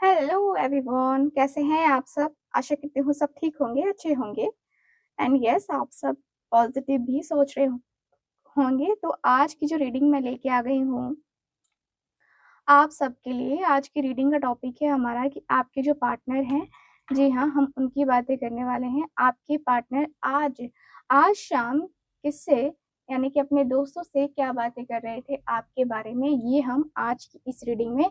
Hello everyone, कैसे हैं आप सब? आशा करती हूँ सब ठीक होंगे, अच्छे होंगे। एंड यस, आप सब पॉजिटिव भी सोच रहे होंगे। तो आज की जो रीडिंग मैं लेके आ गई हूँ आप सबके लिए, आज की रीडिंग का टॉपिक है हमारा कि आपके जो पार्टनर हैं, जी हाँ, हम उनकी बातें करने वाले हैं। आपके पार्टनर आज आज शाम किससे, यानी कि अपने दोस्तों से क्या बातें कर रहे थे आपके बारे में, ये हम आज की इस रीडिंग में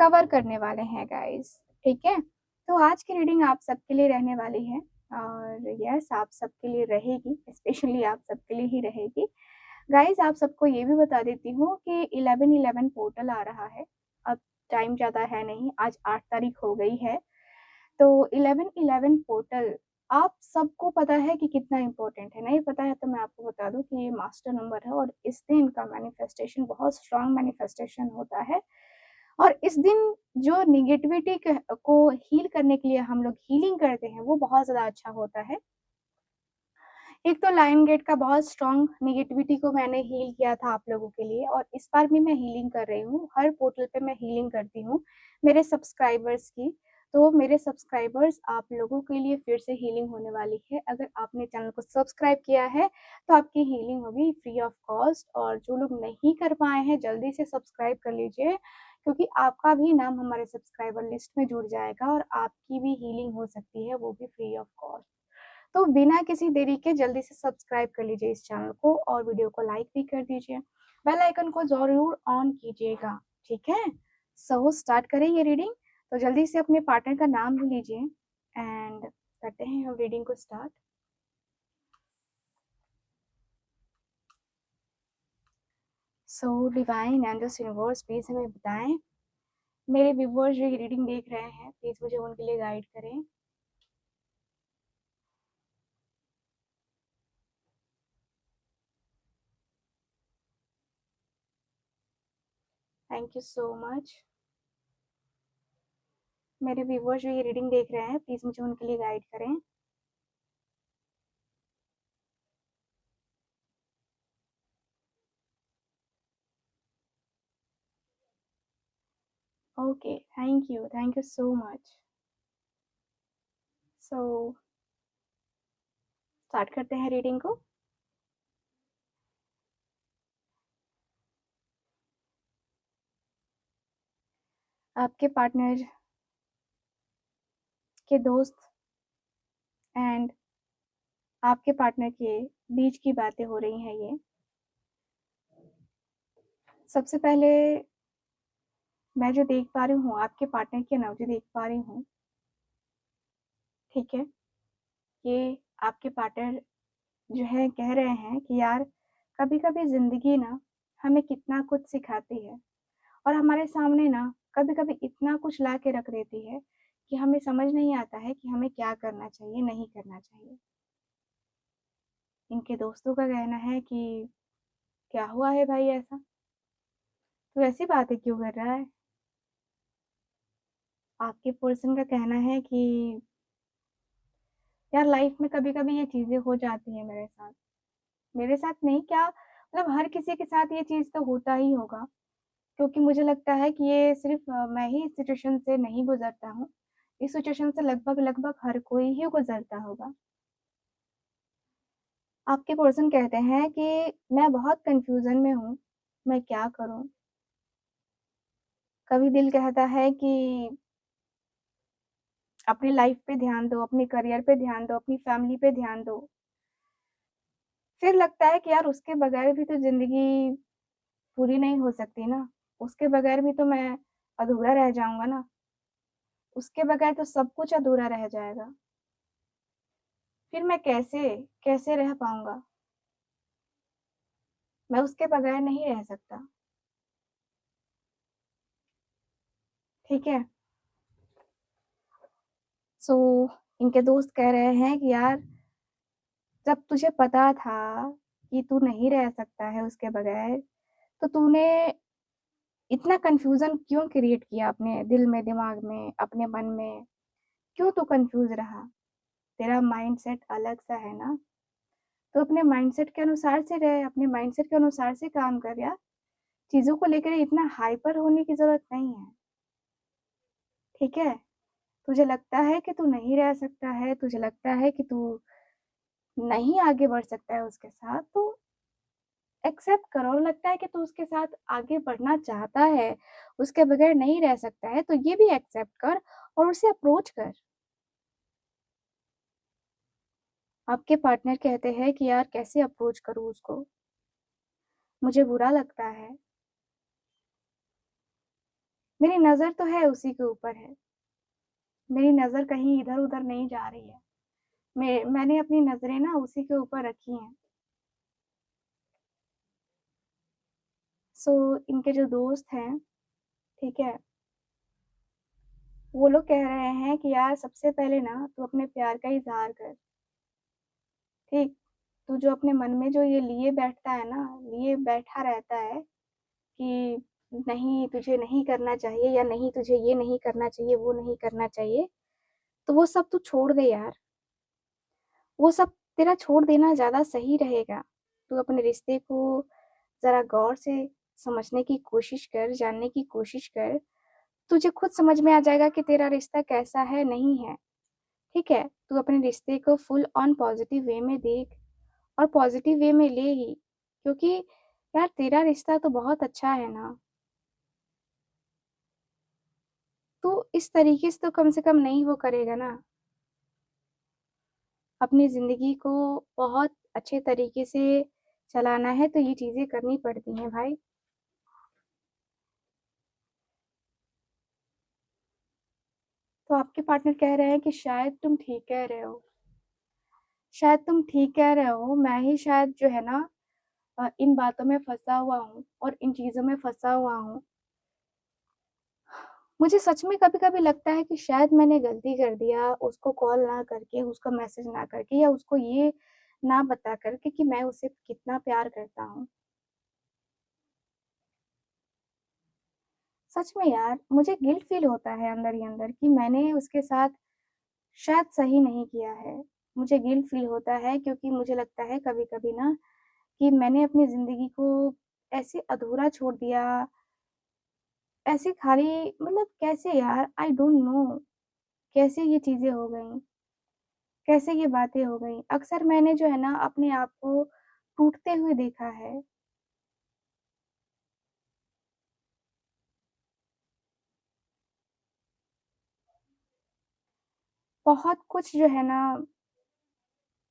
कवर करने वाले हैं गाइस। ठीक है, तो आज की रीडिंग आप सबके लिए रहने वाली है और यस, आप सबके लिए रहेगी, स्पेशली आप सबके लिए ही रहेगी। गाइस, आप सबको ये भी बता देती हूँ कि 11/11 पोर्टल आ रहा है। अब टाइम ज़्यादा है नहीं, आज 8 तारीख हो गई है। तो 11/11 पोर्टल आप सबको पता है कि कितना इम्पोर्टेंट है। नहीं पता है तो मैं आपको बता दूं कि ये मास्टर नंबर है और इस दिन का मैनिफेस्टेशन बहुत स्ट्रांग मैनिफेस्टेशन होता है। और इस दिन जो निगेटिविटी को हील करने के लिए हम लोग हीलिंग करते हैं वो बहुत ज़्यादा अच्छा होता है। एक तो लाइन गेट का बहुत स्ट्रॉन्ग नेगेटिविटी को मैंने हील किया था आप लोगों के लिए और इस बार भी मैं हीलिंग कर रही हूँ। हर पोर्टल पे मैं हीलिंग करती हूँ मेरे सब्सक्राइबर्स की। तो मेरे सब्सक्राइबर्स, आप लोगों के लिए फिर से हीलिंग होने वाली है। अगर आपने चैनल को सब्सक्राइब किया है तो आपकी हीलिंग होगी फ्री ऑफ कॉस्ट। और जो लोग नहीं कर पाए हैं जल्दी से सब्सक्राइब कर लीजिए, क्योंकि आपका भी नाम हमारे सब्सक्राइबर लिस्ट में जुड़ जाएगा और आपकी भी हीलिंग हो सकती है, वो भी फ्री ऑफ कॉस्ट। तो बिना किसी देरी के जल्दी से सब्सक्राइब कर लीजिए इस चैनल को और वीडियो को लाइक भी कर दीजिए। बेल आइकन को जरूर ऑन कीजिएगा। ठीक है, सो स्टार्ट करें ये रीडिंग। तो जल्दी से अपने पार्टनर का नाम लीजिए एंड करते हैं हम रीडिंग को start. So divine angels universe, please हमें बताएं, मेरे व्यूवर्स जो ये रीडिंग देख रहे हैं प्लीज मुझे उनके लिए गाइड करें। Thank you so much. मेरे व्यूवर्स जो ये रीडिंग देख रहे हैं प्लीज मुझे उनके लिए गाइड करें। Okay, thank you so much. So start करते हैं रीडिंग को। आपके पार्टनर के दोस्त एंड आपके पार्टनर के बीच की बातें हो रही हैं ये। सबसे पहले मैं जो देख पा रही हूँ आपके पार्टनर की एनर्जी देख पा रही हूँ। ठीक है, ये आपके पार्टनर जो है कह रहे हैं कि यार, कभी कभी जिंदगी ना हमें कितना कुछ सिखाती है और हमारे सामने ना कभी कभी इतना कुछ ला के रख देती है कि हमें समझ नहीं आता है कि हमें क्या करना चाहिए, नहीं करना चाहिए। इनके दोस्तों का कहना है कि क्या हुआ है भाई, ऐसा तो ऐसी बातें क्यों कर रहा है। आपके पर्सन का कहना है कि यार, लाइफ में कभी कभी ये चीजें हो जाती है मेरे साथ। मेरे साथ नहीं, क्या मतलब हर किसी के साथ ये चीज तो होता ही होगा, क्योंकि मुझे लगता है कि ये सिर्फ मैं ही इस सिचुएशन से नहीं गुजरता हूँ। इस सिचुएशन से लगभग लगभग हर कोई ही गुजरता होगा। आपके पर्सन कहते हैं कि मैं बहुत कंफ्यूजन में हूँ, मैं क्या करूँ। कभी दिल कहता है कि अपनी लाइफ पे ध्यान दो, अपने करियर पे ध्यान दो, अपनी फैमिली पे ध्यान दो। फिर लगता है कि यार, उसके बगैर भी तो जिंदगी पूरी नहीं हो सकती ना, उसके बगैर भी तो मैं अधूरा रह जाऊंगा ना, उसके बगैर तो सब कुछ अधूरा रह जाएगा। फिर मैं कैसे कैसे रह पाऊंगा, मैं उसके बगैर नहीं रह सकता। ठीक है, सो इनके दोस्त कह रहे हैं कि यार, जब तुझे पता था कि तू नहीं रह सकता है उसके बगैर, तो तूने इतना कंफ्यूजन क्यों क्रिएट किया अपने दिल में, दिमाग में, अपने मन में? क्यों तू कंफ्यूज रहा? तेरा माइंडसेट अलग सा है ना, तो अपने माइंडसेट के अनुसार से रहे, अपने माइंडसेट के अनुसार से काम कर यार। चीजों को लेकर इतना हाइपर होने की जरूरत नहीं है। ठीक है? तुझे लगता है कि तू नहीं रह सकता है, तुझे लगता है कि तू नहीं आगे बढ़ सकता है उसके साथ, तो एक्सेप्ट करो। और लगता है कि तू उसके साथ आगे बढ़ना चाहता है, उसके बगैर नहीं रह सकता है, तो ये भी एक्सेप्ट कर और उसे अप्रोच कर। आपके पार्टनर कहते हैं कि यार कैसे अप्रोच करूँ उसको? मुझे बुरा लगता है। मेरी नज़र तो है उसी के ऊपर है। मेरी नज़र कहीं इधर-उधर नहीं जा रही है। मैंने अपनी नज़रें ना उसी के ऊपर रखी हैं। सो इनके जो दोस्त हैं, ठीक है? वो लोग कह रहे हैं कि यार सबसे पहले ना तू अपने प्यार का इज़हार कर, ठीक? तू जो अपने मन में जो ये लिए बैठता है ना, लिए बैठा रहता है कि नहीं तुझे नहीं करना चाहिए या नहीं तुझे ये नहीं करना चाहिए, वो नहीं करना चाहिए, तो वो सब तू छोड़ दे यार। वो सब तेरा छोड़ देना ज़्यादा सही रहेगा। तू अपने रिश्ते को ज़रा गौर से समझने की कोशिश कर, जानने की कोशिश कर। तुझे खुद समझ में आ जाएगा कि तेरा रिश्ता कैसा है, नहीं है, ठीक है? तू अपने रिश्ते को फुल ऑन पॉज़िटिव वे में देख और पॉज़िटिव वे में ले ही, क्योंकि यार तेरा रिश्ता तो बहुत अच्छा है ना। तू इस तरीके से तो कम से कम नहीं वो करेगा ना। अपनी ज़िंदगी को बहुत अच्छे तरीके से चलाना है तो ये चीज़ें करनी पड़ती हैं भाई। तो आपके पार्टनर कह रहे हैं कि शायद तुम ठीक कह रहे हो। शायद तुम ठीक कह रहे हो, मैं ही शायद जो है ना इन बातों में फँसा हुआ हूँ और इन चीज़ों में फँसा हुआ हूँ। मुझे सच में कभी-कभी लगता है कि शायद मैंने गलती कर दिया, उसको कॉल ना करके, उसको मैसेज ना करके या उसको ये ना बता कर के कि मैं उसे कितना प्यार करता हूँ। सच में यार, मुझे गिल्ट फ़ील होता है अंदर ही अंदर कि मैंने उसके साथ शायद सही नहीं किया है। मुझे गिल्ट फ़ील होता है क्योंकि मुझे लगता है कभी-कभी ना कि मैंने अपनी ज़िंदगी को ऐसे अधूरा छोड़ दिया, ऐसे खाली मतलब कैसे यार आई डोंट नो कैसे ये चीज़ें हो गईं, कैसे ये बातें हो गईं। अक्सर मैंने जो है ना अपने आप को टूटते हुए देखा है। बहुत कुछ जो है ना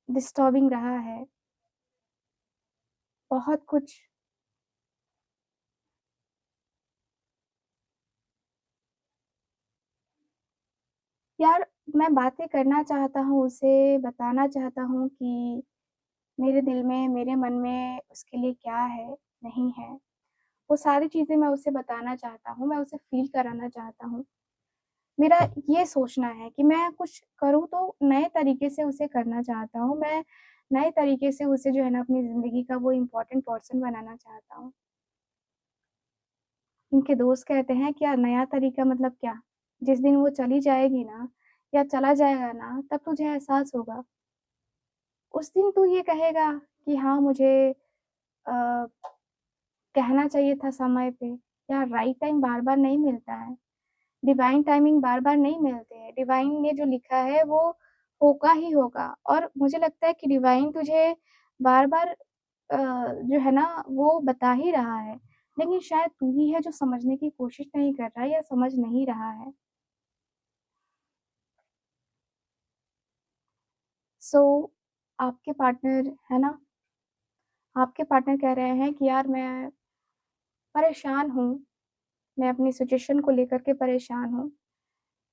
डिस्टर्बिंग रहा है, बहुत कुछ। यार मैं बातें करना चाहता हूँ उससे, बताना चाहता हूँ कि मेरे दिल में, मेरे मन में उसके लिए क्या है, नहीं है। वो सारी चीज़ें मैं उसे बताना चाहता हूँ, मैं उसे फ़ील कराना चाहता हूँ। मेरा ये सोचना है कि मैं कुछ करूँ तो नए तरीके से उसे करना चाहता हूँ। मैं नए तरीके से उसे जो है ना अपनी ज़िंदगी का वो इम्पोर्टेंट पर्सन बनाना चाहता हूँ। उनके दोस्त कहते हैं क्या नया तरीका मतलब क्या? जिस दिन वो चली जाएगी ना या चला जाएगा ना तब तुझे एहसास होगा। उस दिन तू ये कहेगा कि हाँ, मुझे अ, कहना चाहिए था समय पे। यार राइट टाइम बार-बार नहीं मिलता है। डिवाइन टाइमिंग बार-बार नहीं मिलते हैं। डिवाइन ने जो लिखा है वो होगा ही होगा और मुझे लगता है कि डिवाइन तुझे बार-बार जो है ना वो बता ही रहा है। लेकिन शायद तू ही है जो समझने की कोशिश नहीं कर रहा है या समझ नहीं रहा है। सो आपके पार्टनर है ना, आपके पार्टनर कह रहे हैं कि यार मैं परेशान हूँ, मैं अपनी सिचुएशन को लेकर के परेशान हूँ।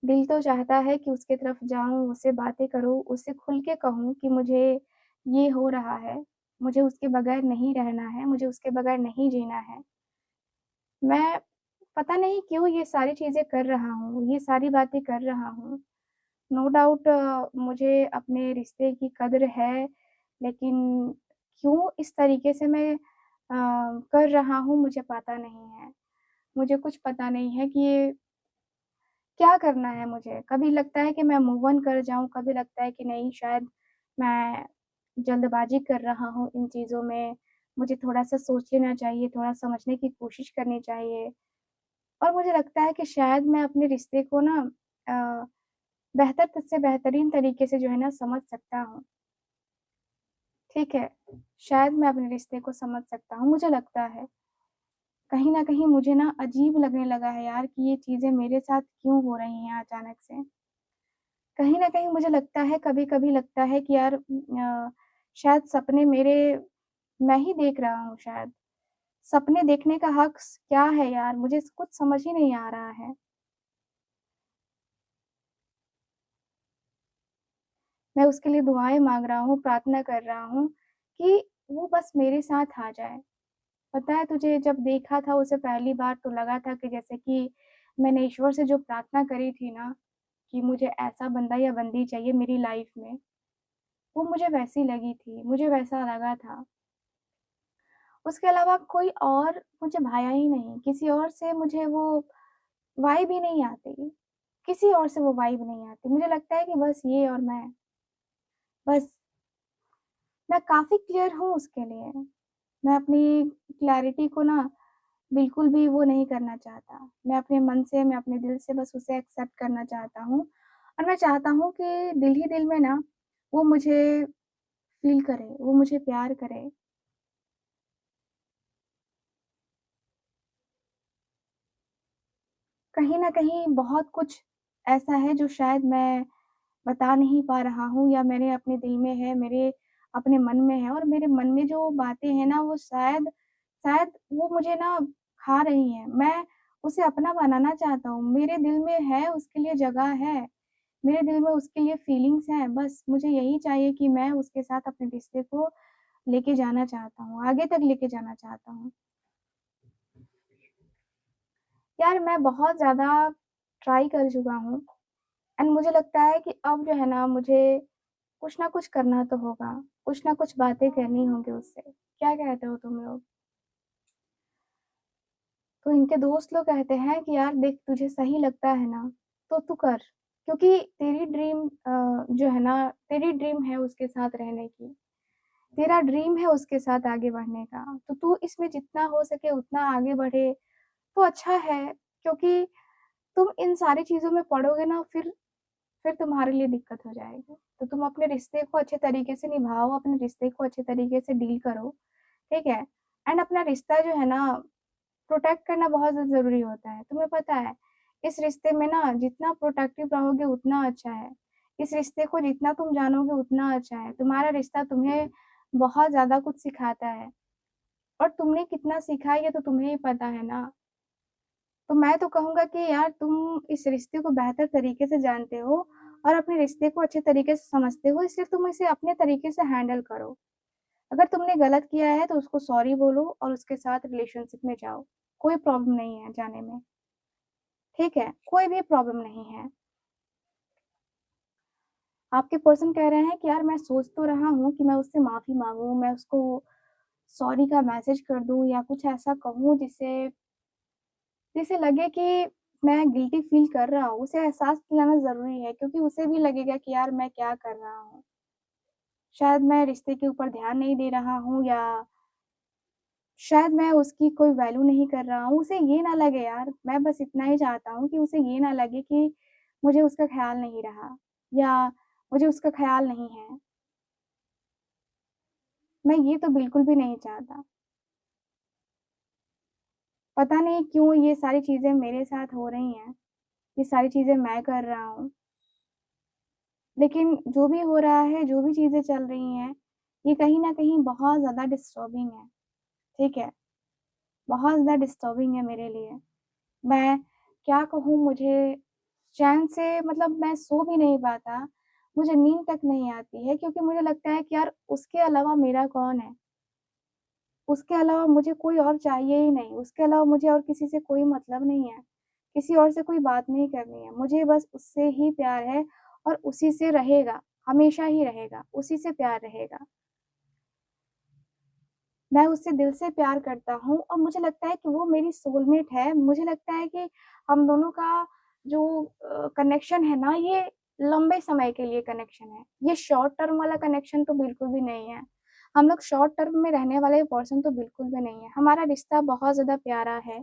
दिल तो चाहता है कि उसकी तरफ जाऊँ, उससे बातें करूँ, उससे खुल के कहूँ कि मुझे ये हो रहा है, मुझे उसके बगैर नहीं रहना है, मुझे उसके बगैर नहीं जीना है। मैं पता नहीं क्यों ये सारी चीज़ें कर रहा हूँ, ये सारी बातें कर रहा हूँ। नो डाउट मुझे अपने रिश्ते की कद्र है, लेकिन क्यों इस तरीके से मैं कर रहा हूँ मुझे पता नहीं है। मुझे कुछ पता नहीं है कि ये क्या करना है मुझे? कभी लगता है कि मैं मूव ऑन कर जाऊँ, कभी लगता है कि नहीं शायद मैं जल्दबाज़ी कर रहा हूँ इन चीज़ों में, मुझे थोड़ा-सा सोच लेना चाहिए, थोड़ा समझने की कोशिश करनी चाहिए। और मुझे लगता है कि शायद मैं अपने रिश्ते को ना बेहतर से बेहतरीन तरीके से जो है ना समझ सकता हूँ। ठीक है, शायद मैं अपने रिश्ते को समझ सकता हूँ, मुझे लगता है। कहीं न कहीं मुझे ना अजीब लगने लगा है यार कि ये चीज़ें मेरे साथ क्यों हो रही हैं अचानक से। कहीं न कहीं मुझे लगता है, कभी-कभी लगता है कि यार शायद सपने मेरे मैं ही देख रहा हूँ शायद। सपने देखने का हक़ क्या है यार? मुझे कुछ समझ ही नहीं आ रहा है। मैं उसके लिए दुआएँ माँग रहा हूँ, प्रार्थना कर रहा हूँ कि वो बस मेरे साथ आ जाए। पता है तुझे, जब देखा था उसे पहली बार तो लगा था कि जैसे कि मैंने ईश्वर से जो प्रार्थना करी थी ना, कि मुझे ऐसा बंदा या बंदी चाहिए मेरी लाइफ़ में, वो मुझे वैसी लगी थी, मुझे वैसा लगा था। उसके अलावा कोई और मुझे भाया ही नहीं, किसी और से मुझे वो वाइब ही नहीं आती, किसी और से वो वाइब नहीं आती। मुझे लगता है कि बस ये और बस मैं काफ़ी क्लियर हूँ उसके लिए। मैं अपनी क्लैरिटी को ना बिल्कुल भी वो नहीं करना चाहता। मैं अपने मन से, मैं अपने दिल से बस उसे एक्सेप्ट करना चाहता हूँ और मैं चाहता हूँ कि दिल ही दिल में ना वो मुझे फ़ील करे, वो मुझे प्यार करे। कहीं न कहीं बहुत कुछ ऐसा है जो शायद मैं बता नहीं पा रहा हूँ या मेरे अपने दिल में है, मेरे अपने मन में है और मेरे मन में जो बातें हैं ना वो शायद शायद वो मुझे ना खा रही हैं। मैं उसे अपना बनाना चाहता हूँ, मेरे दिल में है, उसके लिए जगह है, मेरे दिल में उसके लिए फीलिंग्स हैं, बस मुझे यही चाहिए कि मैं उसके साथ अपने रिश्ते को लेके जाना चाहता हूँ, आगे तक लेके जाना चाहता हूँ। यार मैं बहुत ज़्यादा ट्राई कर चुका हूँ एंड मुझे लगता है कि अब जो है ना मुझे कुछ ना कुछ करना तो होगा, कुछ ना कुछ बातें करनी होंगी उससे। क्या कहते हो तुम लोग? तो इनके दोस्त लोग कहते हैं कि यार देख तुझे सही लगता है ना, तो तू कर। क्योंकि तेरी ड्रीम जो है ना तेरी ड्रीम है उसके साथ रहने की, तेरा ड्रीम है उसके साथ आगे बढ़ने का, तो तू इसमें जितना हो सके उतना आगे बढ़े, तो अच्छा है। क्योंकि तुम इन सारी चीज़ों में पड़ोगे ना फिर तुम्हारे लिए दिक्कत हो जाएगी। तो तुम अपने रिश्ते को अच्छे तरीके से निभाओ, अपने रिश्ते को अच्छे तरीके से डील करो, ठीक है? एंड अपना रिश्ता जो है ना प्रोटेक्ट करना बहुत ज़्यादा ज़रूरी होता है। तुम्हें पता है, इस रिश्ते में ना जितना प्रोटेक्टिव रहोगे उतना अच्छा है। इस रिश्ते को जितना तुम जानोगे उतना अच्छा है। तुम्हारा रिश्ता तुम्हें बहुत ज़्यादा कुछ सिखाता है और तुमने कितना सीखा है ये तो तुम्हें ही पता है ना। तो मैं तो कहूँगा कि यार तुम इस रिश्ते को बेहतर तरीके से जानते हो और अपने रिश्ते को अच्छे तरीके से समझते हो, इसलिए तुम इसे अपने तरीके से हैंडल करो। अगर तुमने गलत किया है तो उसको सॉरी बोलो और उसके साथ रिलेशनशिप में जाओ। कोई प्रॉब्लम नहीं है जाने में, ठीक है? कोई भी प्रॉब्लम नहीं है। आपके पर्सन कह रहे हैं कि यार मैं सोच तो रहा हूँ कि मैं उससे माफ़ी माँगूँ, मैं उसको सॉरी का मैसेज कर दूँ या कुछ ऐसा कहूँ जिससे जिसे लगे कि मैं गिल्टी फ़ील कर रहा हूँ। उसे एहसास दिलाना ज़रूरी है क्योंकि उसे भी लगेगा कि यार मैं क्या कर रहा हूँ। शायद मैं रिश्ते के ऊपर ध्यान नहीं दे रहा हूँ या शायद मैं उसकी कोई वैल्यू नहीं कर रहा हूँ। उसे ये ना लगे यार, मैं बस इतना ही चाहता हूँ कि उसे ये ना लगे कि मुझे उसका ख़्याल नहीं रहा या मुझे उसका ख़्याल नहीं है। मैं ये तो बिल्कुल भी नहीं चाहता। पता नहीं क्यों ये सारी चीज़ें मेरे साथ हो रही हैं, ये सारी चीज़ें मैं कर रहा हूँ। लेकिन जो भी हो रहा है, जो भी चीज़ें चल रही हैं, ये कहीं न कहीं बहुत ज़्यादा डिस्टर्बिंग है, ठीक है? बहुत ज़्यादा डिस्टर्बिंग है मेरे लिए। मैं क्या कहूँ मुझे चैन से मतलब मैं सो भी नहीं पाता, मुझे नींद तक नहीं आती है क्योंकि मुझे लगता है कि यार उसके अलावा मेरा कौन है? उसके अलावा मुझे कोई और चाहिए ही नहीं, उसके अलावा मुझे और किसी से कोई मतलब नहीं है, किसी और से कोई बात नहीं करनी है, मुझे बस उससे ही प्यार है और उसी से रहेगा, हमेशा ही रहेगा, उसी से प्यार रहेगा। मैं उससे दिल से प्यार करता हूँ और मुझे लगता है कि वो मेरी सोलमेट है, मुझे लगता है कि हम दोनों का जो कनेक्शन है ना ये लंबे समय के लिए कनेक्शन है, ये शॉर्ट टर्म वाला कनेक्शन तो बिल्कुल भी नहीं है। हम लोग शॉर्ट टर्म में रहने वाले पर्सन तो बिल्कुल भी नहीं है। हमारा रिश्ता बहुत ज़्यादा प्यारा है,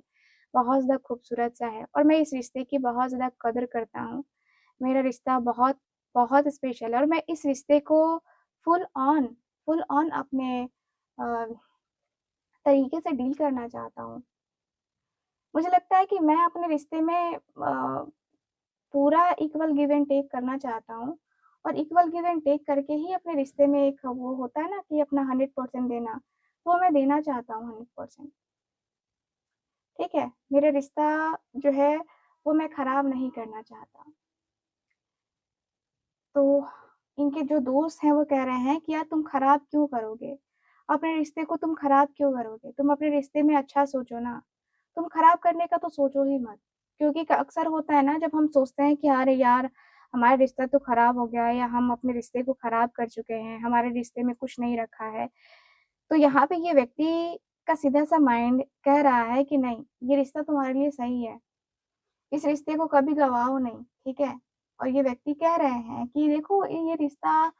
बहुत ज़्यादा खूबसूरत सा है और मैं इस रिश्ते की बहुत ज़्यादा कदर करता हूँ। मेरा रिश्ता बहुत बहुत स्पेशल है और मैं इस रिश्ते को फुल ऑन अपने तरीके से डील करना चाहता हूँ। मुझे लगता है कि मैं अपने रिश्ते में पूरा इक्वल गिव एंड टेक करना चाहता हूँ और इक्वल गिव एंड टेक करके ही अपने रिश्ते में एक वो होता है ना कि अपना 100% देना, वो मैं देना चाहता हूँ 100%। ठीक है? मेरा रिश्ता जो है वो मैं खराब नहीं करना चाहता। तो इनके जो दोस्त हैं वो कह रहे हैं कि यार तुम खराब क्यों करोगे? अपने रिश्ते को तुम खराब क्यों करोगे? तुम अपने रिश्ते में अच्छा सोचो ना। तुम खराब करने का तो सोचो ही मत। क्योंकि क अक्सर होता है ना जब हम सोचते हैं कि अरे यार! हमारा रिश्ता तो खराब हो गया है या हम अपने रिश्ते को खराब कर चुके हैं, हमारे रिश्ते में कुछ नहीं रखा है। तो यहाँ पे ये व्यक्ति का सीधा-सा माइंड कह रहा है कि नहीं, ये रिश्ता तुम्हारे लिए सही है। इस रिश्ते को कभी गँवाओ नहीं, ठीक है? और ये व्यक्ति कह रहे हैं कि देखो ये रिश्ता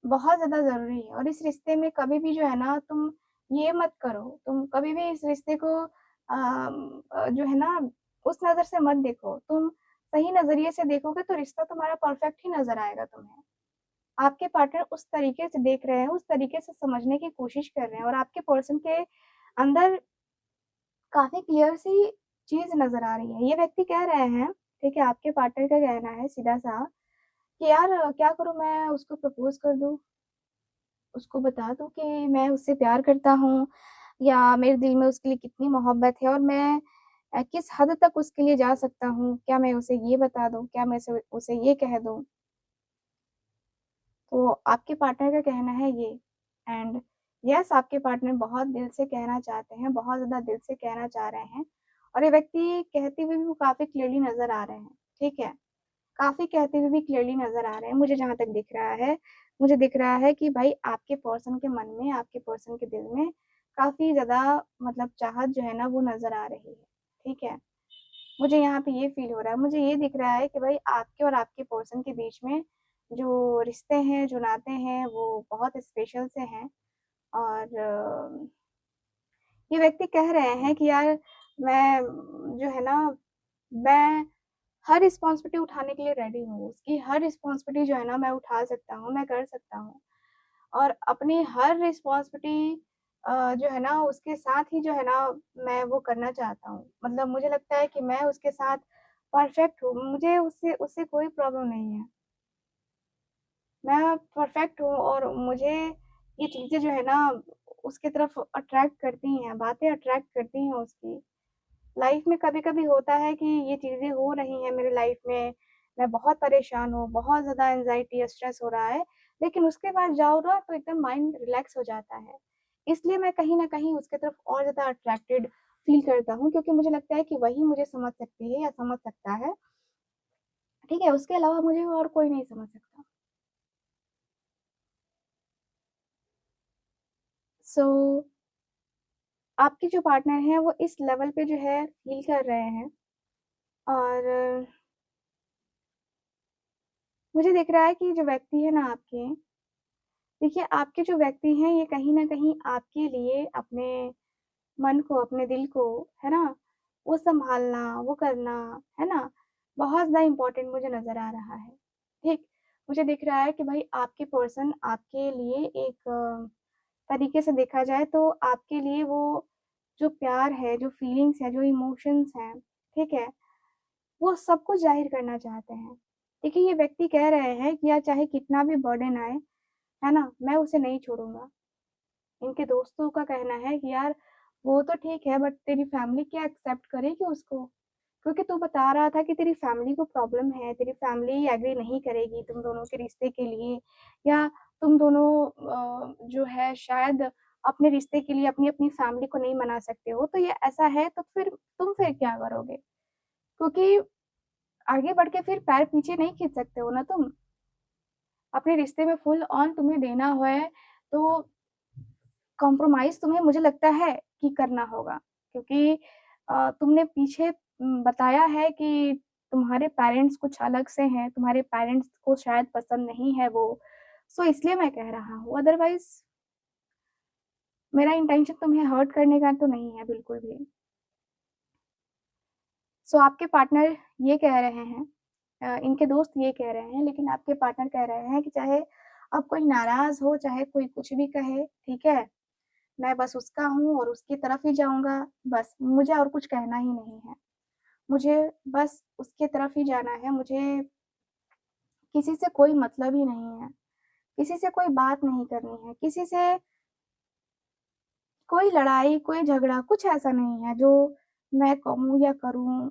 बहुत ज़्यादा ज़रूरी है और इस रिश्ते में कभी भी जो है ना तुम ये मत करो, तुम कभी भी इस रिश्ते को जो है ना उस नज़र से मत देखो। तुम सही नज़रिए से देखोगे तो रिश्ता तुम्हारा परफेक्ट ही नज़र आएगा तुम्हें। आपके पार्टनर उस तरीके से देख रहे हैं, उस तरीके से समझने की कोशिश कर रहे हैं और आपके पर्सन के अंदर काफ़ी क्लियर सी चीज़ नज़र आ रही है। ये व्यक्ति कह रहे हैं, ठीक है, आपके पार्टनर का कहना है सीधा-सा कि यार क्या करूँ मैं उसको प्रपोज़ कर दूँ? उसको बता दूँ कि मैं उससे प्यार करता हूँ या मेरे दिल में उसके लिए कितनी मोहब्बत है और मैं किस हद तक उसके लिए जा सकता हूँ? क्या मैं उसे ये बता दूँ? क्या मैं उसे उसे ये कह दूँ? तो आपके पार्टनर का कहना है ये एंड यस आपके पार्टनर बहुत दिल से कहना चाहते हैं, बहुत ज़्यादा दिल से कहना चाह रहे हैं और ये व्यक्ति कहते हुए भी वो काफ़ी क्लियरली नज़र आ रहे हैं, ठीक है? काफ़ी कहते हुए भी क्लियरली नज़र आ रहे हैं, मुझे जहाँ तक दिख रहा है। मुझे दिख रहा है कि भाई आपके पर्सन के मन में, आपके पर्सन के दिल में काफ़ी ज़्यादा मतलब चाहत जो है ना वो नज़र आ रही है, ठीक है? मुझे यहाँ पे ये फ़ील हो रहा है, मुझे ये दिख रहा है कि भाई आपके और आपके पर्सन के बीच में जो रिश्ते हैं, जो नाते हैं, वो बहुत स्पेशल से हैं और ये व्यक्ति कह रहे हैं कि यार मैं जो है ना, मैं हर रिस्पॉन्सिबिलिटी उठाने के लिए रेडी हूँ। उसकी हर रिस्पॉन्सिबिलिटी जो है ना मैं उठा सकता हूँ, मैं कर सकता हूँ और अपनी हर रिस्पॉन्सिबिलिटी जो है ना उसके साथ ही जो है ना मैं वो करना चाहता हूँ। मतलब मुझे लगता है कि मैं उसके साथ परफेक्ट हूँ, मुझे उससे उससे कोई प्रॉब्लम नहीं है। मैं परफेक्ट हूँ और मुझे ये चीज़ें जो है ना उसकी तरफ अट्रैक्ट करती हैं, बातें अट्रैक्ट करती हैं उसकी। लाइफ में कभी-कभी होता है कि ये चीज़ें हो रही हैं मेरी लाइफ में, मैं बहुत परेशान हूँ, बहुत ज़्यादा एंग्ज़ायटी, स्ट्रेस हो रहा है, लेकिन उसके बाद जाओ ना तो एकदम माइंड रिलैक्स हो जाता है। इसलिए मैं कहीं न कहीं उसकी तरफ और ज़्यादा अट्रैक्टेड फ़ील करता हूँ क्योंकि मुझे लगता है कि वही मुझे समझ सकती है या समझ सकता है, ठीक है? उसके अलावा मुझे और कोई नहीं समझ सकता। सो आपके जो पार्टनर हैं वो इस लेवल पे जो है फ़ील कर रहे हैं और मुझे दिख रहा है कि जो व्यक्ति है ना आपके देखिए, आपके जो व्यक्ति हैं ये कहीं न कहीं आपके लिए अपने मन को, अपने दिल को, है ना? वो सँभालना, वो करना, है ना? बहुत ज़्यादा इम्पोर्टेंट मुझे नज़र आ रहा है, ठीक? मुझे दिख रहा है कि भाई आपके पर्सन आपके लिए एक तरीके से देखा जाए तो आपके लिए वो जो प्यार है, जो फीलिंग्स है, जो इमोशंस हैं, ठीक है? वो सब कुछ ज़ाहिर करना चाहते हैं। देखिए, ये व्यक्ति कह रहे हैं कि यार चाहे कितना भी बर्डन आए, है ना? मैं उसे नहीं छोड़ूँगा। इनके दोस्तों का कहना है कि यार वो तो ठीक है बट तेरी फैमिली क्या एक्सेप्ट करेगी उसको? क्योंकि तू बता रहा था कि तेरी फैमिली को प्रॉब्लम है, तेरी फैमिली एग्री नहीं करेगी तुम दोनों के रिश्ते के लिए या तुम दोनों जो है शायद अपने रिश्ते के लिए अपनी-अपनी फैमिली को नहीं मना सकते हो। तो ये ऐसा है तो फिर क्या करोगे? क्योंकि आगे बढ़ के फिर पैर पीछे नहीं खींच सकते हो ना तुम। अपने रिश्ते में फुल ऑन तुम्हें देना है तो कॉम्प्रोमाइज़ तुम्हें मुझे लगता है कि करना होगा क्योंकि तुमने पीछे बताया है कि तुम्हारे पेरेंट्स कुछ अलग से हैं, तुम्हारे पेरेंट्स को शायद पसंद नहीं है वो, सो इसलिए मैं कह रहा हूँ, अदरवाइज़ मेरा इंटेंशन तुम्हें हर्ट करने का तो नहीं है बिल्कुल भी। सो आपके पार्टनर ये कह रहे हैं इनके दोस्त ये कह रहे हैं, लेकिन आपके पार्टनर कह रहे हैं कि चाहे अब कोई नाराज़ हो, चाहे कोई कुछ भी कहे, ठीक है? मैं बस उसका हूँ और उसकी तरफ ही जाऊँगा, बस मुझे और कुछ कहना ही नहीं है। मुझे बस उसकी तरफ ही जाना है, मुझे किसी से कोई मतलब ही नहीं है, किसी से कोई बात नहीं करनी है, किसी से कोई लड़ाई, कोई झगड़ा, कुछ ऐसा नहीं है जो मैं कहूँ या करूँ,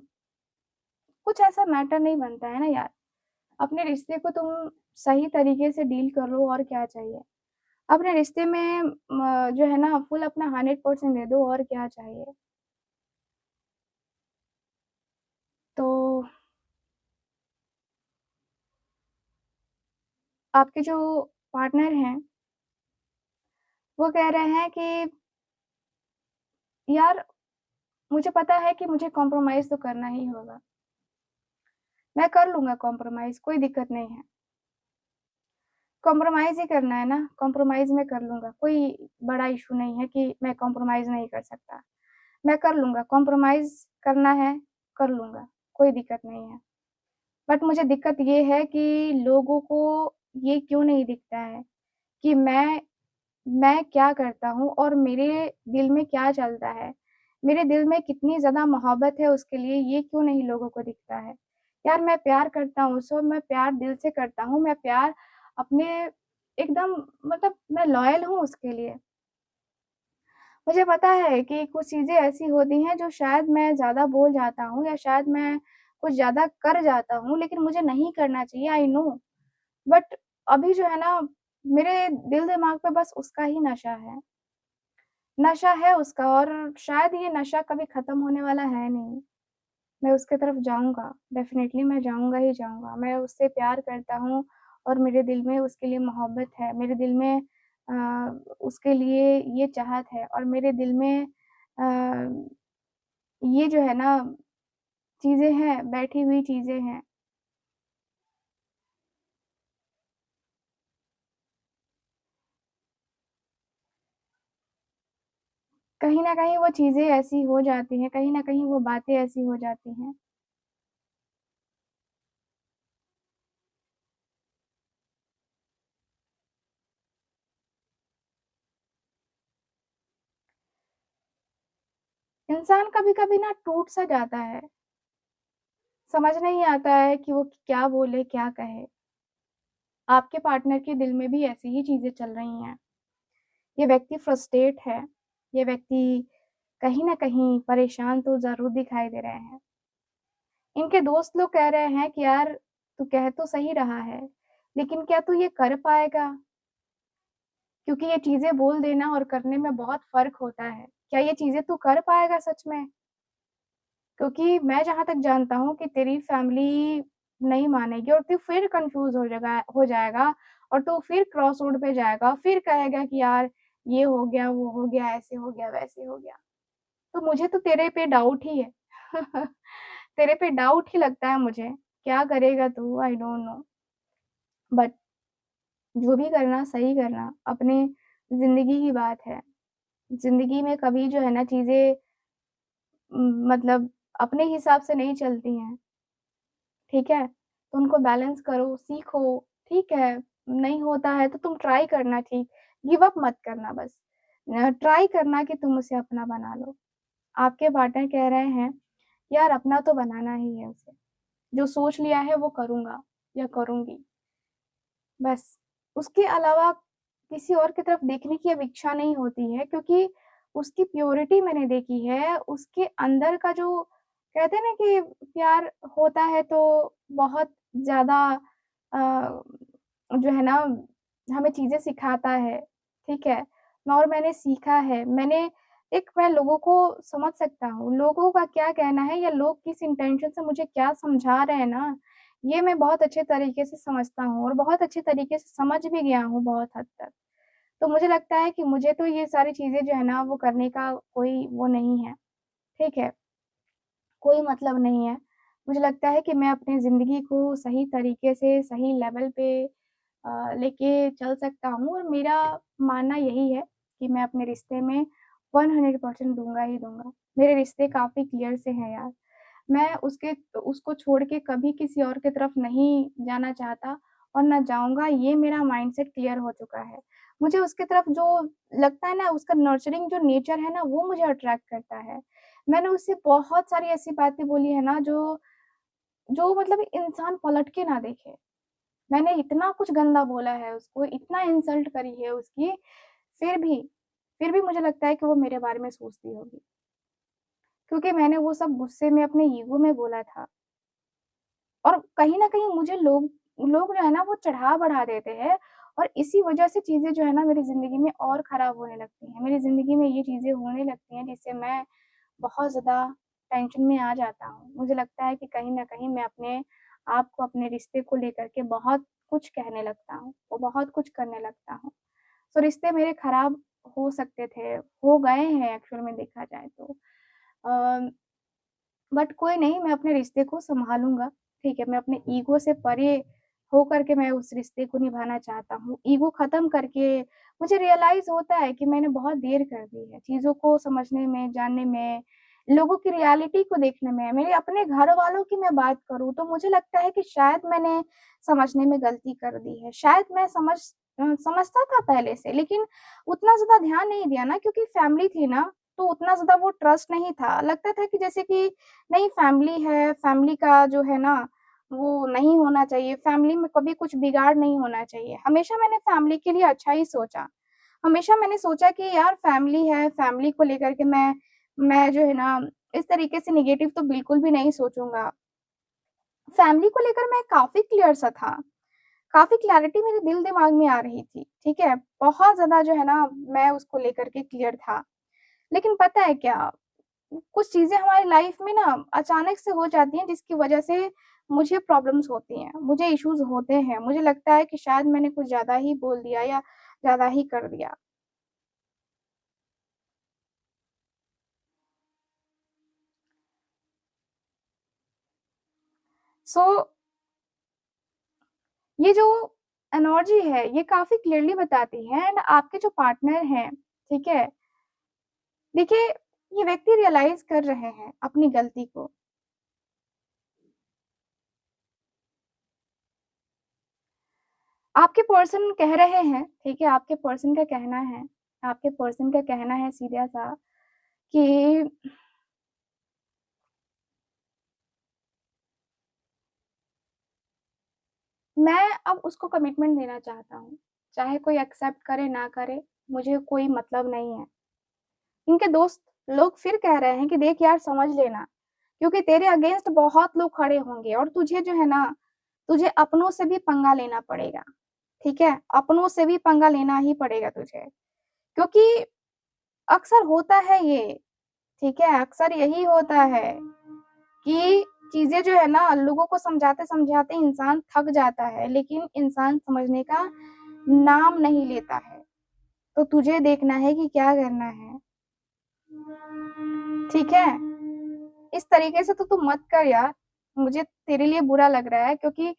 कुछ ऐसा मैटर नहीं बनता है ना यार। अपने रिश्ते को तुम सही तरीके से डील करो और क्या चाहिए। अपने रिश्ते में जो है ना फुल अपना 100% दे दो और क्या चाहिए। तो आपके जो पार्टनर हैं, वो कह रहे हैं कि यार मुझे पता है कि मुझे कॉम्प्रोमाइज़ तो करना ही होगा। मैं कर लूँगा कॉम्प्रोमाइज़, कोई दिक्कत नहीं है। कॉम्प्रोमाइज़ ही करना है ना, कॉम्प्रोमाइज़ मैं कर लूँगा, कोई बड़ा इश्यू नहीं है कि मैं कॉम्प्रोमाइज़ नहीं कर सकता। मैं कर लूँगा, कॉम्प्रोमाइज़ करना है, कर लूँगा, कोई दिक्कत नहीं है। बट मुझे दिक्कत ये है कि लोगों को ये क्यों नहीं दिखता है कि मैं क्या करता हूँ और मेरे दिल में क्या चलता है। मेरे दिल में कितनी ज़्यादा मोहब्बत है उसके लिए, ये क्यों नहीं लोगों को दिखता है। यार मैं प्यार करता हूँ उसको, मैं प्यार दिल से करता हूँ, मैं प्यार अपने एकदम मतलब मैं लॉयल हूँ उसके लिए। मुझे पता है कि कुछ चीज़ें ऐसी होती हैं जो शायद मैं ज़्यादा बोल जाता हूँ या शायद मैं कुछ ज़्यादा कर जाता हूँ, लेकिन मुझे नहीं करना चाहिए, आई नो। बट अभी जो है ना, मेरे दिल-दिमाग पे बस उसका ही नशा है। नशा है उसका और शायद ये नशा कभी ख़त्म होने वाला है नहीं। मैं उसके तरफ जाऊँगा, डेफ़िनेटली मैं जाऊँगा ही जाऊँगा। मैं उससे प्यार करता हूँ और मेरे दिल में उसके लिए मोहब्बत है। मेरे दिल में उसके लिए ये चाहत है और मेरे दिल में ये जो है ना चीज़ें हैं, बैठी हुई चीज़ें हैं। कहीं न कहीं वो चीज़ें ऐसी हो जाती हैं, कहीं न कहीं वो बातें ऐसी हो जाती हैं। इंसान कभी-कभी ना टूट-सा जाता है। समझ नहीं आता है कि वो क्या बोले, क्या कहे। आपके पार्टनर के दिल में भी ऐसी ही चीज़ें चल रही हैं। ये व्यक्ति फ्रस्ट्रेट है, ये व्यक्ति कहीं न कहीं परेशान तो ज़रूर दिखाई दे रहे हैं। इनके दोस्त लोग कह रहे हैं कि यार तू कह तो सही रहा है, लेकिन क्या तू ये कर पाएगा? क्योंकि ये चीज़ें बोल देना और करने में बहुत फ़र्क होता है। क्या ये चीज़ें तू कर पाएगा सच में? क्योंकि मैं जहाँ तक जानता हूँ कि तेरी फैमिली नहीं मानेगी और तू फिर कन्फ्यूज़ हो जाएगा और तू फिर क्रॉस रोड पे जाएगा, फिर कहेगा कि यार ये हो गया, वो हो गया, ऐसे हो गया, वैसे हो गया। तो मुझे तो तेरे पे डाउट ही है। तेरे पे डाउट ही लगता है मुझे। क्या करेगा तू? I don't know. बट जो भी करना सही करना, अपने ज़िंदगी की बात है। ज़िंदगी में कभी जो है ना चीज़ें मतलब अपने हिसाब से नहीं चलती हैं। ठीक है? तो उनको बैलेंस करो, सीखो, ठीक है, नहीं होता है तो तुम ट्राई करना ठीक, गिव अप मत करना बस। ट्राई करना कि तुम उसे अपना बना लो। आपके पार्टनर कह रहे हैं, यार अपना तो बनाना ही है उसे, जो सोच लिया है वो करूँगा या करूँगी, बस। उसके अलावा किसी और की तरफ देखने की अब इच्छा नहीं होती है क्योंकि उसकी प्योरिटी मैंने देखी है, उसके अंदर का जो कहते हैं ना कि प्यार होता है तो बहुत ज़्यादा अ, जो है ना हमें चीज़ें सिखाता है, ठीक है? और मैंने सीखा है, मैं लोगों को समझ सकता हूँ, लोगों का क्या कहना है या लोग किस इंटेंशन से मुझे क्या समझा रहे हैं ना, ये मैं बहुत अच्छे तरीके से समझता हूँ और बहुत अच्छे तरीके से समझ भी गया हूँ बहुत हद तक। तो मुझे लगता है कि मुझे तो ये सारी चीज़ें जो है ना वो करने का कोई वो नहीं है, ठीक है? कोई मतलब नहीं है। मुझे लगता है कि मैं अपनी ज़िंदगी को सही तरीके से, सही लेवल पे लेके चल सकता हूँ और मेरा मानना यही है कि मैं अपने रिश्ते में 100% दूँगा ही दूँगा। मेरे रिश्ते काफ़ी क्लियर से हैं यार। मैं उसको छोड़ के कभी किसी और की तरफ नहीं जाना चाहता और ना जाऊँगा, ये मेरा माइंडसेट क्लियर हो चुका है। मुझे उसकी तरफ जो लगता है ना, उसका नर्चरिंग जो नेचर है ना, वो मुझे अट्रैक्ट करता है। मैंने उससे बहुत सारी ऐसी बातें बोली है ना, जो जो मतलब इंसान पलट के ना देखे। मैंने इतना कुछ गंदा बोला है उसको, इतना इंसल्ट करी है उसकी, फिर भी फिर भी मुझे लगता है कि वो मेरे बारे में सोचती होगी। क्योंकि मैंने वो सब गुस्से में अपने ईगो में बोला था। और कहीं न कहीं मुझे लोग लोग जो है ना, वो चढ़ा-बढ़ा देते हैं और इसी वजह से चीज़ें जो है ना, मेरी ज़िंदगी में और ख़राब होने लगती हैं। मेरी ज़िंदगी में ये चीज़ें होने लगती हैं जिससे मैं बहुत ज़्यादा टेंशन में आ जाता हूँ। मुझे लगता है कि कहीं न कहीं मैं अपने आप को, अपने रिश्ते को लेकर के बहुत कुछ कहने लगता हूँ, वो बहुत कुछ करने लगता हूँ। तो रिश्ते मेरे ख़राब हो सकते थे, हो गए हैं एक्चुअल में देखा जाए तो। अ बट कोई नहीं, मैं अपने रिश्ते को सँभालूँगा, ठीक है? मैं अपने ईगो से परे होकर के मैं उस रिश्ते को निभाना चाहता हूँ। ईगो ख़त्म करके मुझे रियलाइज़ होता है कि मैंने बहुत देर कर दी है, चीज़ों को समझने में, जानने में, लोगों की रियलिटी को देखने में। मेरे अपने घरवालों की मैं बात करूँ तो मुझे लगता है कि शायद मैंने समझने में गलती कर दी है। शायद मैं समझता था पहले से, लेकिन उतना ज़्यादा ध्यान नहीं दिया ना, क्योंकि फैमिली थी ना, तो उतना ज़्यादा वो ट्रस्ट नहीं था। लगता था कि जैसे कि नहीं, फैमिली है, फैमिली का जो है ना, वो नहीं होना चाहिए, फैमिली में कभी कुछ बिगाड़ नहीं होना चाहिए। हमेशा मैंने फैमिली के लिए अच्छा ही सोचा। हमेशा मैंने सोचा कि यार फैमिली है, फैमिली को लेकर के मैं जो है ना, इस तरीके से नेगेटिव तो बिल्कुल भी नहीं सोचूँगा। फैमिली को लेकर मैं काफ़ी क्लियर सा था, काफ़ी क्लैरिटी मेरे दिल-दिमाग में आ रही थी, ठीक है? बहुत ज़्यादा जो है ना, मैं उसको लेकर के क्लियर था। लेकिन पता है क्या? कुछ चीज़ें हमारी लाइफ में ना अचानक से हो जाती हैं जिसकी वजह से मुझे प्रॉब्लम्स होती हैं, मुझे इश्यूज़ होते हैं। मुझे लगता है कि शायद मैंने कुछ ज़्यादा ही बोल दिया या ज़्यादा ही कर दिया। सो ये जो एनर्जी है, ये काफ़ी क्लियरली बताती है एंड आपके जो पार्टनर हैं, ठीक है? देखिए, ये व्यक्ति रियलाइज़ कर रहे हैं अपनी गलती को। आपके पर्सन कह रहे हैं, ठीक है? आपके पर्सन का कहना है सीधा-सा कि मैं अब उसको कमिटमेंट देना चाहता हूँ। चाहे कोई एक्सेप्ट करे ना करे, मुझे कोई मतलब नहीं है। इनके दोस्त लोग फिर कह रहे हैं कि देख यार समझ लेना, क्योंकि तेरे अगेंस्ट बहुत लोग खड़े होंगे और तुझे जो है ना, तुझे अपनों से भी पंगा लेना पड़ेगा, ठीक है? अपनों से भी पंगा लेना ही पड़ेगा तुझे। क्योंकि अक्सर होता है ये, ठीक है? अक्सर यही होता है कि चीज़ें जो है ना, लोगों को समझाते-समझाते इंसान थक जाता है, लेकिन इंसान समझने का नाम नहीं लेता है। तो तुझे देखना है कि क्या करना है, ठीक है? इस तरीके से तो तू मत कर यार, मुझे तेरे लिए बुरा लग रहा है, क्योंकि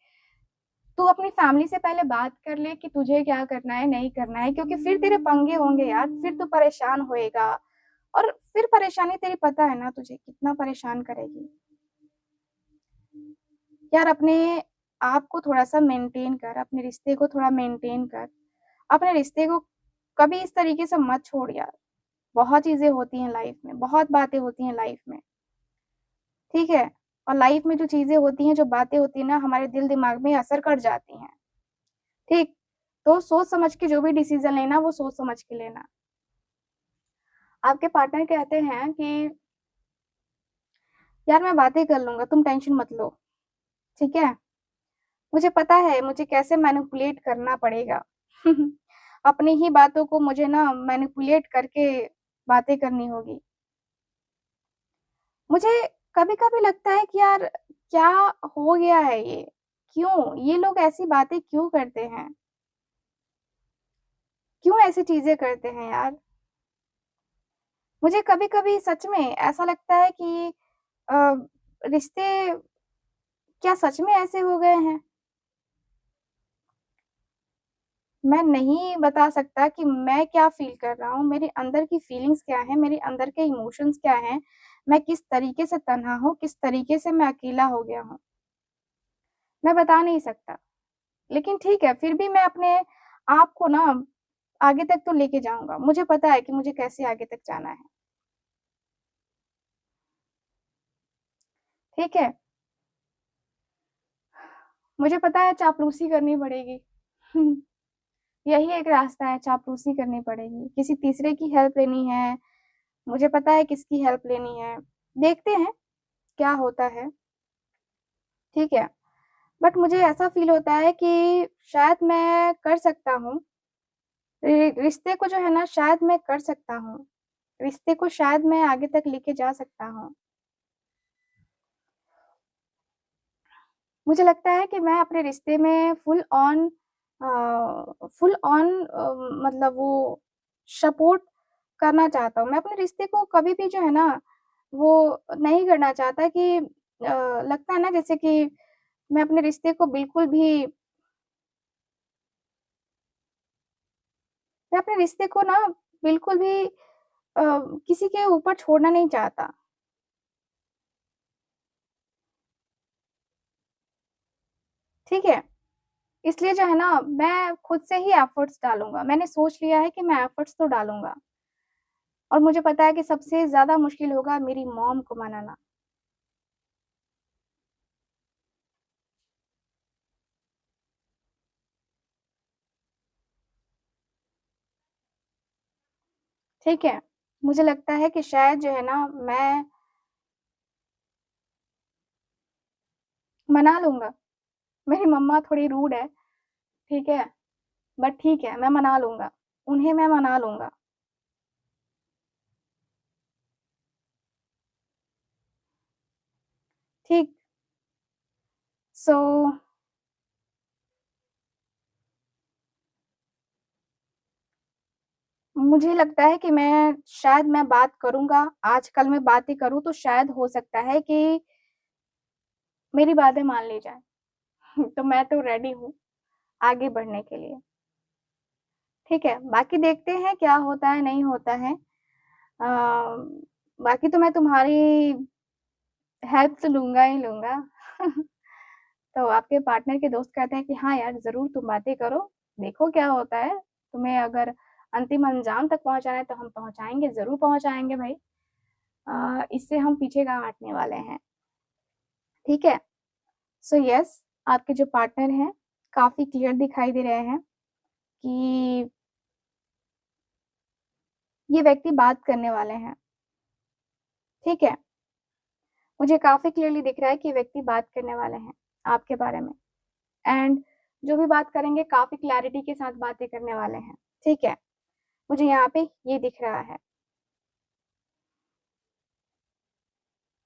तू अपनी फैमिली से पहले बात कर ले कि तुझे क्या करना है, नहीं करना है, क्योंकि फिर तेरे पंगे होंगे यार, फिर तू परेशान होएगा और फिर परेशानी तेरी पता है ना तुझे कितना परेशान करेगी। यार अपने आप को थोड़ा-सा मेंटेन कर, अपने रिश्ते को थोड़ा मेंटेन कर। अपने रिश्ते को कभी इस तरीके से मत छोड़ यार। बहुत चीज़ें होती हैं लाइफ़ में, बहुत बातें होती हैं लाइफ़ में, ठीक है? और लाइफ़ में जो चीज़ें होती हैं, जो बातें होती हैं ना, हमारे दिल-दिमाग में असर कर जाती हैं, ठीक? तो सोच समझ के जो भी डिसीज़न लेना, वो सोच समझ के लेना। आपके पार्टनर कहते हैं कि यार मैं बातें कर लूँगा, तुम टेंशन मत लो, ठीक है? मुझे पता है मुझे कैसे मैनिपुलेट करना पड़ेगा। अपनी ही बातों को मुझे ना मैनिपुलेट करके बातें करनी होगी। मुझे कभी-कभी लगता है कि यार क्या हो गया है ये? क्यों? ये लोग ऐसी बातें क्यों करते हैं? क्यों ऐसी चीज़ें करते हैं यार? मुझे कभी-कभी सच में ऐसा लगता है कि अ, रिश्ते क्या सच में ऐसे हो गए हैं? मैं नहीं बता सकता कि मैं क्या फ़ील कर रहा हूँ, मेरे अंदर की फीलिंग्स क्या हैं, मेरे अंदर के इमोशंस क्या हैं। मैं किस तरीके से तन्हा हूँ, किस तरीके से मैं अकेला हो गया हूँ, मैं बता नहीं सकता। लेकिन ठीक है, फिर भी मैं अपने आप को ना आगे तक तो लेके जाऊँगा। मुझे पता है कि मुझे कैसे आगे तक जाना है। ठीक है? मुझे पता है चापलूसी करनी पड़ेगी। यही एक रास्ता है, चापलूसी करनी पड़ेगी। किसी तीसरे की हेल्प लेनी है, मुझे पता है किसकी हेल्प लेनी है। देखते हैं क्या होता है, ठीक है? बट मुझे ऐसा फ़ील होता है कि शायद मैं कर सकता हूँ। रिश्ते को जो है ना शायद मैं कर सकता हूँ। रिश्ते को शायद मैं आगे तक लेके जा सकता हूँ। मुझे लगता है कि मैं अपने रिश्ते में मतलब वो सपोर्ट करना चाहता हूँ। मैं अपने रिश्ते को कभी भी जो है ना, वो नहीं करना चाहता कि लगता है ना जैसे कि मैं अपने रिश्ते को बिल्कुल भी मैं अपने रिश्ते को ना बिल्कुल भी किसी के ऊपर छोड़ना नहीं चाहता। ठीक है? इसलिए जो है ना मैं खुद से ही एफर्ट्स डालूँगा। मैंने सोच लिया है कि मैं एफर्ट्स तो डालूँगा और मुझे पता है कि सबसे ज़्यादा मुश्किल होगा मेरी मॉम को मनाना। ठीक है? मुझे लगता है कि शायद जो है ना मैं मना लूँगा। मेरी मम्मा थोड़ी रूड है, ठीक है? बट ठीक है, मैं मना लूँगा। उन्हें मैं मना लूँगा। ठीक, सो मुझे लगता है कि मैं बात करूँगा, आज कल मैं बातें करूँ तो शायद हो सकता है कि मेरी बातें मान ली जाएँ। तो मैं तो रेडी हूँ आगे बढ़ने के लिए, ठीक है? बाकी देखते हैं क्या होता है, नहीं होता है। बाकी तो मैं तुम्हारी हेल्प तो लूँगा ही लूँगा। तो आपके पार्टनर के दोस्त कहते हैं कि हाँ यार, ज़रूर तुम बातें करो, देखो क्या होता है। तुम्हें अगर अंतिम अंजाम तक पहुँचाना है तो हम पहुँचाएँगे, ज़रूर पहुँचाएँगे भाई। इससे हम पीछे कहाँ हटने वाले हैं, ठीक है? सो येस, आपके जो पार्टनर हैं, काफ़ी क्लियर दिखाई दे रहे हैं कि ये व्यक्ति बात करने वाले हैं, ठीक है? मुझे काफ़ी क्लियरली दिख रहा है कि ये व्यक्ति बात करने वाले हैं आपके बारे में एंड जो भी बात करेंगे काफ़ी क्लैरिटी के साथ बातें करने वाले हैं, ठीक है? मुझे यहाँ पे ये दिख रहा है।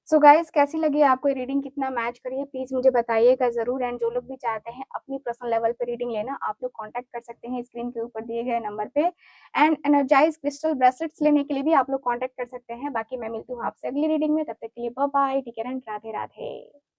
सो गाइज़ कैसी लगी आपको ये रीडिंग कितना मैच करी है प्लीज़ मुझे बताइएगा ज़रूर एंड जो लोग भी चाहते हैं अपनी पर्सनल लेवल पे रीडिंग लेना आप लोग कॉन्टैक्ट कर सकते हैं स्क्रीन के ऊपर दिए गए नंबर पे एंड एनर्जाइज़ क्रिस्टल ब्रेसलेट्स लेने के लिए भी आप लोग कॉन्टैक्ट कर सकते हैं। बाकी मैं मिलती हूँ आपसे अगली रीडिंग में, तब तक के लिए bye bye, take care and Radhe Radhe.